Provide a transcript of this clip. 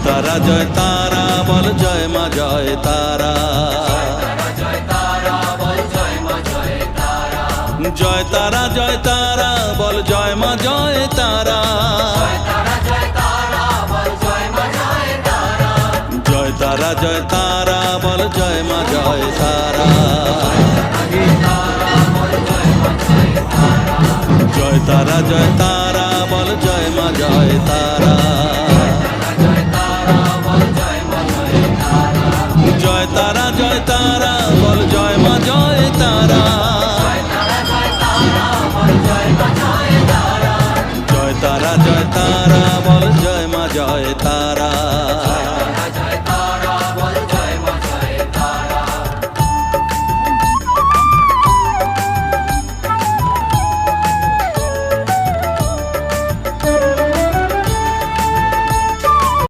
জয় তারা বল জয় মা জয় তারা। জয় তারা জয় তারা বল জয় মা জয় তারা। জয় তারা জয় তারা বল জয় মা জয় তারা। জয় তারা জয় তারা বল জয় মা জয় তারা। জয় তারা জয় তারা বল জয় মা জয় তারা। জয় তারা জয় তারা বল জয় মা জয় তারা।